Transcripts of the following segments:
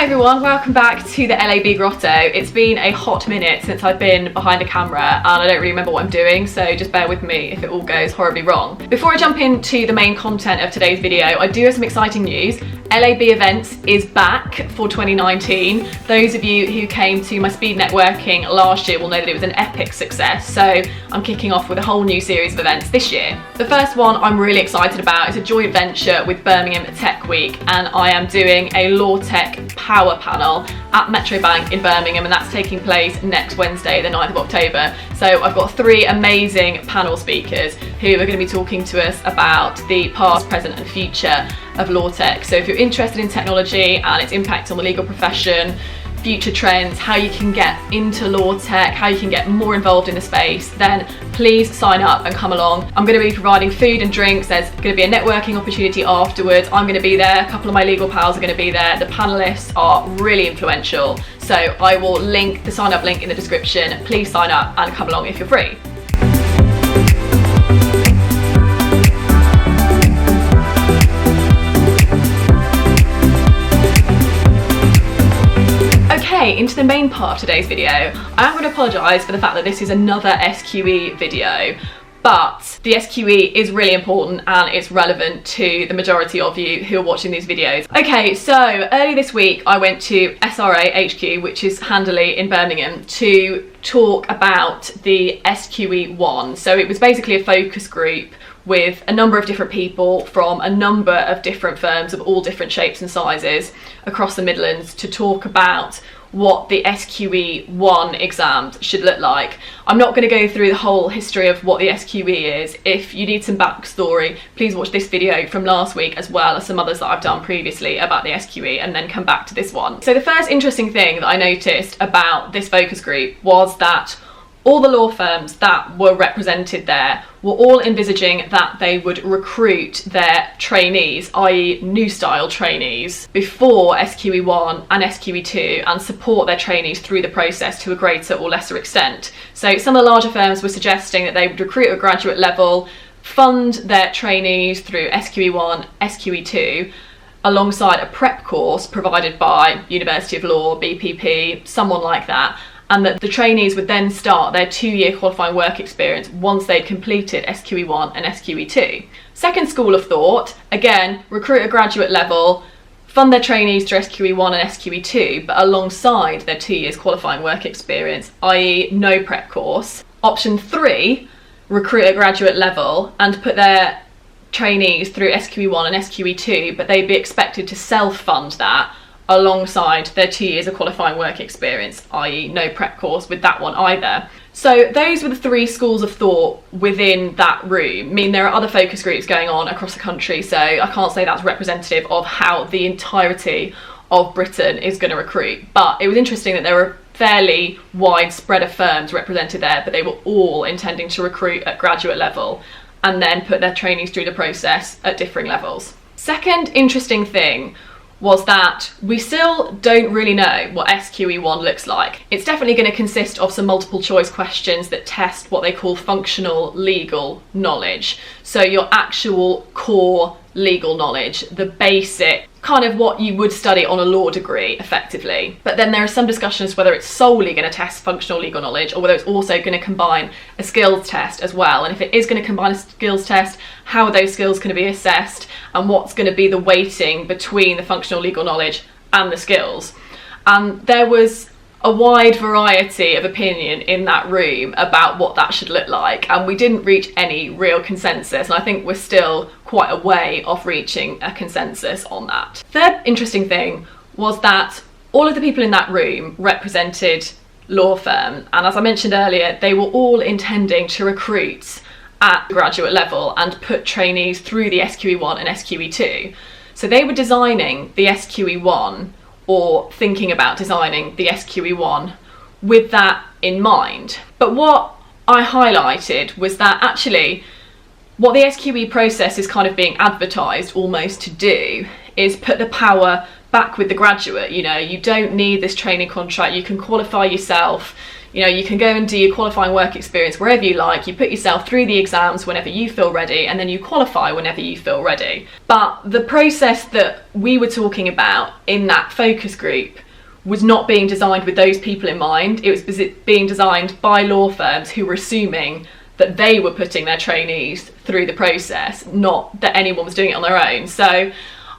Hi everyone, welcome back to the LAB Grotto. It's been a hot minute since I've been behind a camera and I don't really remember what I'm doing, so just bear with me if it all goes horribly wrong. Before I jump into the main content of today's video, I do have some exciting news. LAB Events is back for 2019. Those of you who came to my speed networking last year will know that it was an epic success, so I'm kicking off with a whole new series of events this year. The first one I'm really excited about is a joint venture with Birmingham Tech Week, and I am doing a Law Tech Power Panel at Metrobank in Birmingham, and that's taking place next Wednesday, the 9th of October. So I've got three amazing panel speakers who are going to be talking to us about the past, present and future of law tech. So if you're interested in technology and its impact on the legal profession, future trends, how you can get into law tech, how you can get more involved in the space, then please sign up and come along. I'm going to be providing food and drinks. There's going to be a networking opportunity afterwards. I'm going to be there. A couple of my legal pals are going to be there. The panelists are really influential. So I will link the sign up link in the description. Please sign up and come along if you're free. Into the main part of today's video. I am going to apologise for the fact that this is another SQE video, but the SQE is really important and it's relevant to the majority of you who are watching these videos. Okay, so early this week I went to SRA HQ, which is handily in Birmingham, to talk about the SQE1. So it was basically a focus group with a number of different people from a number of different firms of all different shapes and sizes across the Midlands to talk about what the SQE1 exams should look like. I'm not going to go through the whole history of what the SQE is. If you need some backstory, please watch this video from last week as well as some others that I've done previously about the SQE, and then come back to this one. So the first interesting thing that I noticed about this focus group was that all the law firms that were represented there were all envisaging that they would recruit their trainees, i.e. new style trainees, before SQE1 and SQE2 and support their trainees through the process to a greater or lesser extent. So some of the larger firms were suggesting that they would recruit at graduate level, fund their trainees through SQE1, SQE2, alongside a prep course provided by University of Law, BPP, someone like that, and that the trainees would then start their 2-year qualifying work experience once they'd completed SQE1 and SQE2. Second school of thought, again, recruit at graduate level, fund their trainees through SQE1 and SQE2, but alongside their 2 years qualifying work experience, i.e. no prep course. Option 3, recruit at graduate level and put their trainees through SQE1 and SQE2, but they'd be expected to self-fund that alongside their 2 years of qualifying work experience, i.e. no prep course with that one either. So those were the three schools of thought within that room. I mean, there are other focus groups going on across the country, so I can't say that's representative of how the entirety of Britain is going to recruit, but it was interesting that there were fairly wide spread of firms represented there, but they were all intending to recruit at graduate level and then put their trainees through the process at differing levels. Second interesting thing was that we still don't really know what SQE1 looks like. It's definitely going to consist of some multiple choice questions that test what they call functional legal knowledge. So your actual core legal knowledge, the basic kind of what you would study on a law degree effectively. But then there are some discussions whether it's solely going to test functional legal knowledge or whether it's also going to combine a skills test as well. And if it is going to combine a skills test, how are those skills going to be assessed and what's going to be the weighting between the functional legal knowledge and the skills. And there was a wide variety of opinion in that room about what that should look like, and we didn't reach any real consensus, and I think we're still quite a way off reaching a consensus on that. Third interesting thing was that all of the people in that room represented law firms, and as I mentioned earlier, they were all intending to recruit at graduate level and put trainees through the SQE1 and SQE2. So they were designing the SQE1 or thinking about designing the SQE1 with that in mind. But what I highlighted was that actually what the SQE process is kind of being advertised almost to do is put the power back with the graduate. You know, you don't need this training contract, you can qualify yourself, You know, you can go and do your qualifying work experience wherever you like, you put yourself through the exams whenever you feel ready, and then you qualify whenever you feel ready. But the process that we were talking about in that focus group was not being designed with those people in mind. It was being designed by law firms who were assuming that they were putting their trainees through the process, not that anyone was doing it on their own. So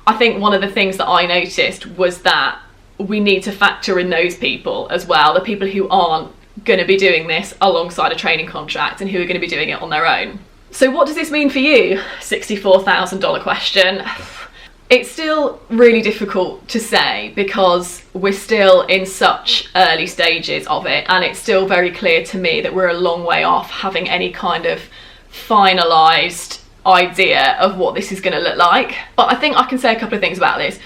I think one of the things that I noticed was that we need to factor in those people as well, the people who aren't going to be doing this alongside a training contract and who are going to be doing it on their own. So what does this mean for you? $64,000 question. It's still really difficult to say because we're still in such early stages of it, and it's still very clear to me that we're a long way off having any kind of finalised idea of what this is going to look like. But I think I can say a couple of things about this.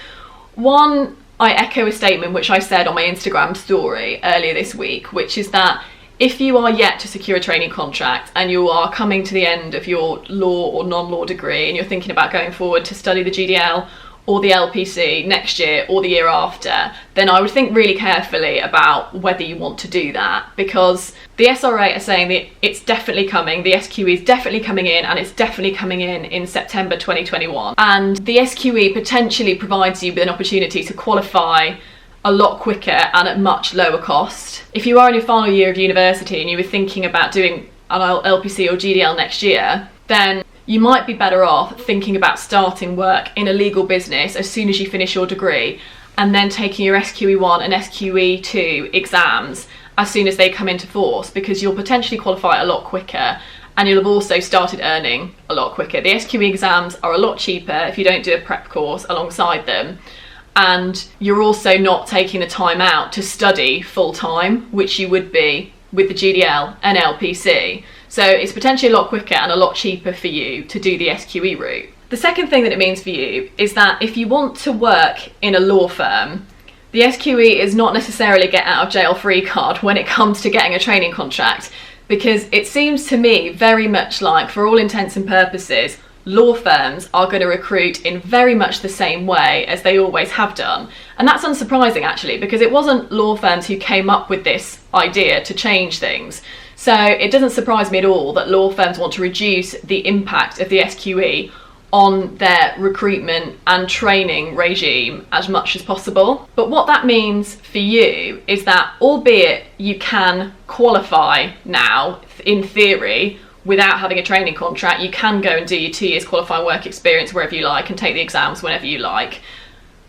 One, I echo a statement which I said on my Instagram story earlier this week, which is that if you are yet to secure a training contract and you are coming to the end of your law or non-law degree and you're thinking about going forward to study the GDL or the LPC next year or the year after, then I would think really carefully about whether you want to do that, because the SRA are saying that it's definitely coming, the SQE is definitely coming in, and it's definitely coming in September 2021. And the SQE potentially provides you with an opportunity to qualify a lot quicker and at much lower cost. If you are in your final year of university and you were thinking about doing an LPC or GDL next year, then you might be better off thinking about starting work in a legal business as soon as you finish your degree, and then taking your SQE1 and SQE2 exams as soon as they come into force, because you'll potentially qualify a lot quicker and you'll have also started earning a lot quicker. The SQE exams are a lot cheaper if you don't do a prep course alongside them, and you're also not taking the time out to study full time, which you would be with the GDL and LPC. So it's potentially a lot quicker and a lot cheaper for you to do the SQE route. The second thing that it means for you is that if you want to work in a law firm, the SQE is not necessarily a get out of jail free card when it comes to getting a training contract, because it seems to me very much like, for all intents and purposes, law firms are going to recruit in very much the same way as they always have done. And that's unsurprising actually, because it wasn't law firms who came up with this idea to change things. So it doesn't surprise me at all that law firms want to reduce the impact of the SQE on their recruitment and training regime as much as possible. But what that means for you is that, albeit you can qualify now, in theory, without having a training contract, you can go and do your 2 years qualifying work experience wherever you like and take the exams whenever you like.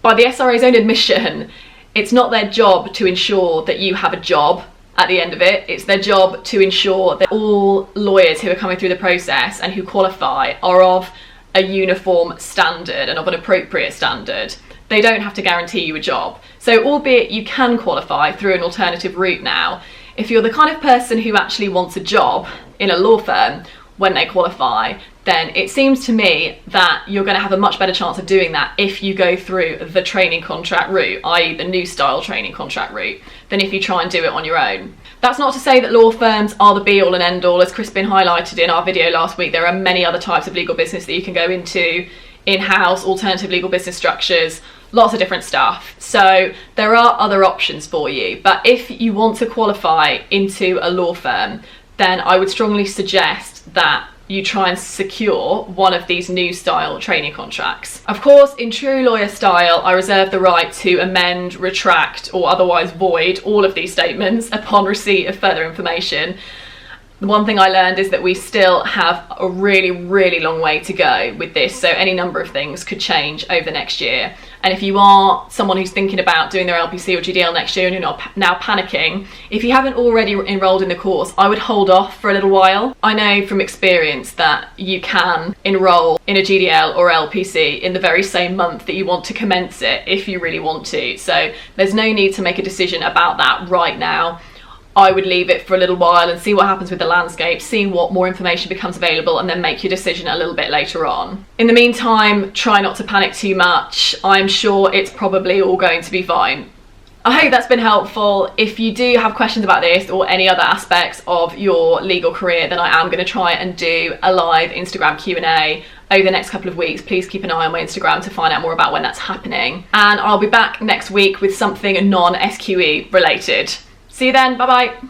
By the SRA's own admission, it's not their job to ensure that you have a job at the end of it. It's their job to ensure that all lawyers who are coming through the process and who qualify are of a uniform standard and of an appropriate standard. They don't have to guarantee you a job. So albeit you can qualify through an alternative route now, if you're the kind of person who actually wants a job in a law firm when they qualify, then it seems to me that you're going to have a much better chance of doing that if you go through the training contract route, i.e. the new style training contract route, than if you try and do it on your own. That's not to say that law firms are the be all and end all. As Crispin highlighted in our video last week, there are many other types of legal business that you can go into, in-house, alternative legal business structures, lots of different stuff. So there are other options for you. But if you want to qualify into a law firm, then I would strongly suggest that you try and secure one of these new style training contracts. Of course, in true lawyer style, I reserve the right to amend, retract, or otherwise void all of these statements upon receipt of further information. The one thing I learned is that we still have a really, really long way to go with this, so any number of things could change over the next year. And if you are someone who's thinking about doing their LPC or GDL next year and you're not now panicking, if you haven't already enrolled in the course, I would hold off for a little while. I know from experience that you can enroll in a GDL or LPC in the very same month that you want to commence it if you really want to. So there's no need to make a decision about that right now. I would leave it for a little while and see what happens with the landscape, see what more information becomes available, and then make your decision a little bit later on. In the meantime, try not to panic too much. I'm sure it's probably all going to be fine. I hope that's been helpful. If you do have questions about this or any other aspects of your legal career, then I am going to try and do a live Instagram Q&A over the next couple of weeks. Please keep an eye on my Instagram to find out more about when that's happening. And I'll be back next week with something non-SQE related. See you then, bye bye.